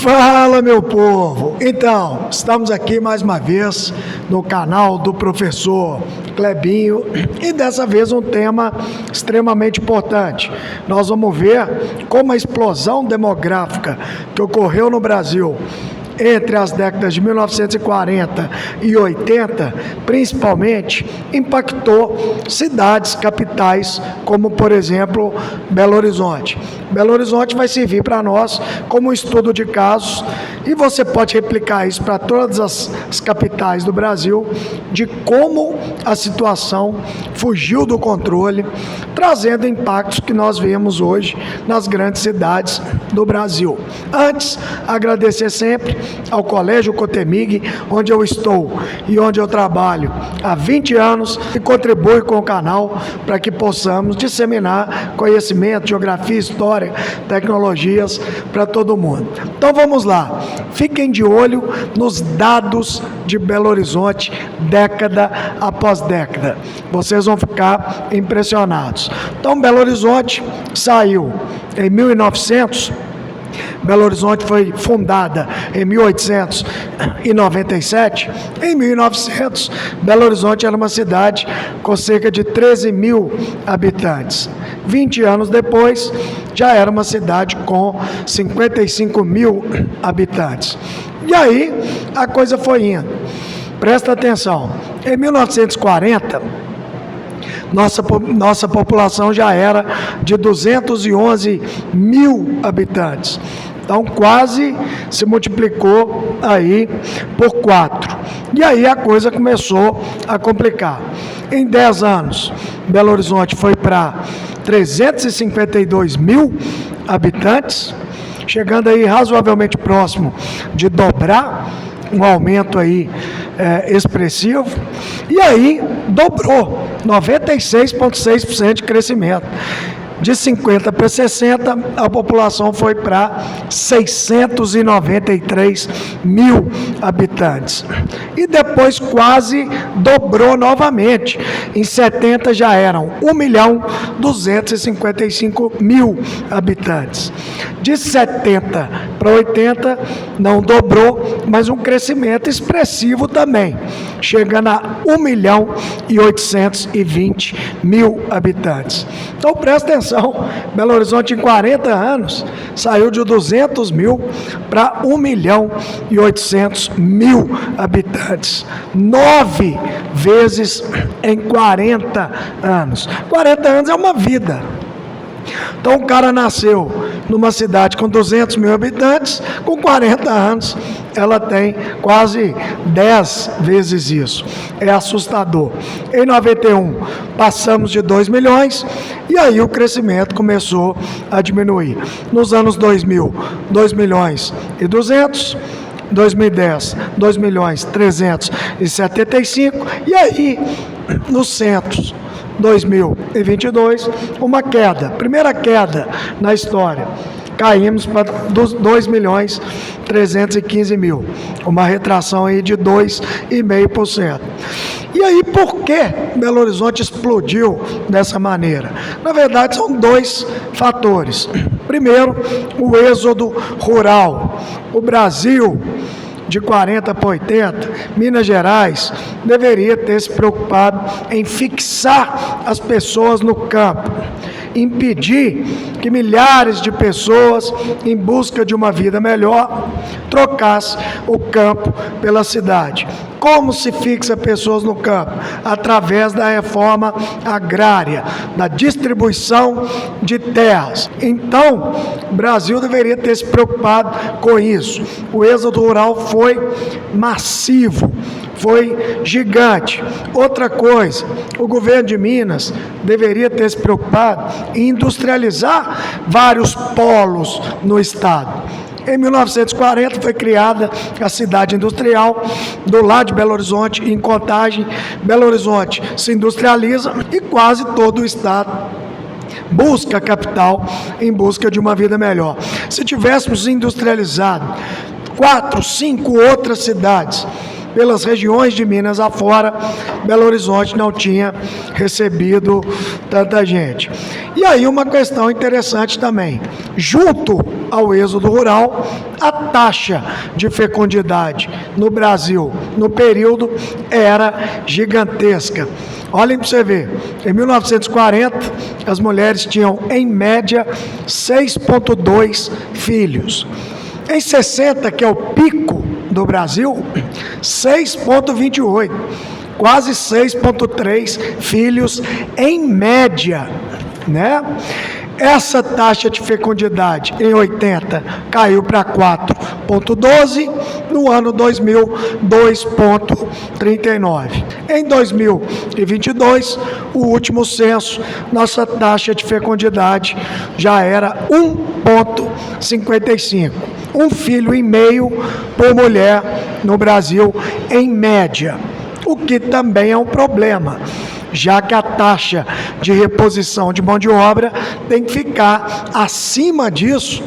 Fala, meu povo! Então, estamos aqui mais uma vez no canal do professor Clebinho e dessa vez um tema extremamente importante. Nós vamos ver como a explosão demográfica que ocorreu no Brasil entre as décadas de 1940 e 80, principalmente, impactou cidades capitais, como, por exemplo, Belo Horizonte. Belo Horizonte vai servir para nós como um estudo de casos e você pode replicar isso para todas as capitais do Brasil, de como a situação fugiu do controle, trazendo impactos que nós vemos hoje nas grandes cidades do Brasil. Antes, agradecer sempre ao Colégio Cotemig, onde eu estou e onde eu trabalho há 20 anos e contribui com o canal para que possamos disseminar conhecimento, geografia, história, tecnologias para todo mundo. Então vamos lá, fiquem de olho nos dados de Belo Horizonte, década após década. Vocês vão ficar impressionados. Então Belo Horizonte saiu em 1900. Belo Horizonte foi fundada em 1897. Em 1900, Belo Horizonte era uma cidade com cerca de 13 mil habitantes. 20 anos depois, já era uma cidade com 55 mil habitantes. E aí, a coisa foi indo. Presta atenção. Em 1940, nossa população já era de 211 mil habitantes. Então, quase se multiplicou aí por 4. E aí a coisa começou a complicar. Em 10 anos, Belo Horizonte foi para 352 mil habitantes, chegando aí razoavelmente próximo de dobrar, um aumento aí expressivo. E aí dobrou, 96,6% de crescimento. De 50 para 60, a população foi para 693 mil habitantes. E depois quase dobrou novamente. Em 70 já eram 1.255.000 habitantes. De 70 para 80 não dobrou, mas um crescimento expressivo também, chegando a 1.820.000 habitantes. Então presta atenção. Belo Horizonte em 40 anos saiu de 200 mil para 1.800.000 habitantes. 9 vezes em 40 anos. 40 anos é uma vida. Então o cara nasceu numa cidade com 200 mil habitantes, com 40 anos ela tem quase 10 vezes isso. É assustador. Em 91 passamos de 2 milhões e aí o crescimento começou a diminuir. Nos anos 2000, 2 milhões e 200. 2010, 2 milhões 375 e aí nos centros 2022, uma queda, primeira queda na história. Caímos para 2.315.000, uma retração aí de 2,5%. E aí, por que Belo Horizonte explodiu dessa maneira? Na verdade, são 2 fatores. Primeiro, o êxodo rural. O Brasil, de 40 para 80, Minas Gerais deveria ter se preocupado em fixar as pessoas no campo, impedir que milhares de pessoas, em busca de uma vida melhor, trocassem o campo pela cidade. Como se fixa pessoas no campo? Através da reforma agrária, da distribuição de terras. Então, o Brasil deveria ter se preocupado com isso. O êxodo rural foi massivo, foi gigante. Outra coisa, o governo de Minas deveria ter se preocupado em industrializar vários polos no estado. Em 1940 foi criada a cidade industrial do lado de Belo Horizonte, em Contagem. Belo Horizonte se industrializa e quase todo o estado busca a capital em busca de uma vida melhor. Se tivéssemos industrializado 4, 5 outras cidades pelas regiões de Minas afora, Belo Horizonte não tinha recebido tanta gente. E aí uma questão interessante também, junto ao êxodo rural, a taxa de fecundidade no Brasil, no período, era gigantesca. Olhem para você ver, em 1940, as mulheres tinham, em média, 6,2 filhos. Em 60, que é o pico do Brasil, 6,28, quase 6,3 filhos em média, né? Essa taxa de fecundidade em 80 caiu para 4,12, no ano 2000, 2,39. Em 2022, o último censo, nossa taxa de fecundidade já era 1,55. Um filho e meio por mulher no Brasil, em média, o que também é um problema, já que a taxa de reposição de mão de obra tem que ficar acima disso,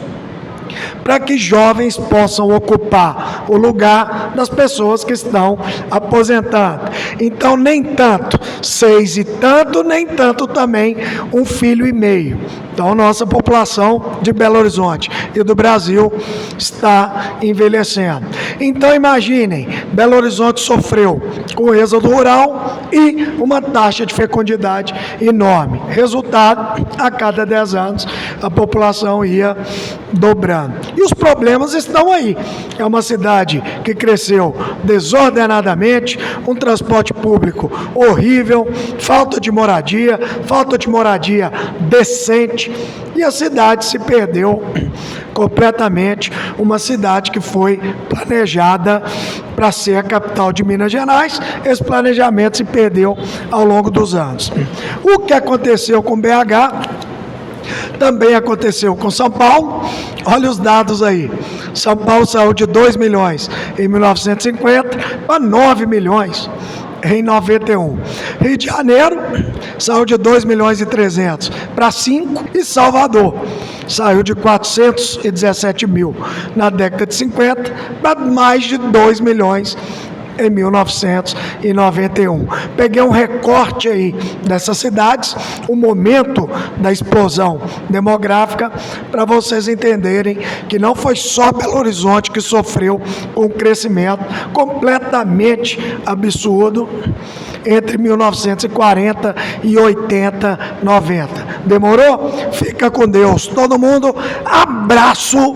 para que jovens possam ocupar o lugar das pessoas que estão aposentando. Então, nem tanto 6 e tanto, nem tanto também um filho e meio. Então, nossa população de Belo Horizonte e do Brasil está envelhecendo. Então, imaginem, Belo Horizonte sofreu com o êxodo rural e uma taxa de fecundidade enorme. Resultado, a cada 10 anos, a população ia dobrando. E os problemas estão aí. É uma cidade que cresceu desordenadamente, um transporte público horrível, falta de moradia decente, e a cidade se perdeu completamente, uma cidade que foi planejada para ser a capital de Minas Gerais. Esse planejamento se perdeu ao longo dos anos. O que aconteceu com BH também aconteceu com São Paulo. Olha os dados aí. São Paulo saiu de 2 milhões em 1950 para 9 milhões em 91. Rio de Janeiro saiu de 2 milhões e 300 para 5, e Salvador saiu de 417 mil na década de 50 para mais de 2 milhões em 1991. Peguei um recorte aí dessas cidades, o momento da explosão demográfica, para vocês entenderem que não foi só Belo Horizonte que sofreu com um crescimento completamente absurdo entre 1940 e 80, 90. Demorou? Fica com Deus. Todo mundo, abraço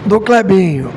do Clebinho.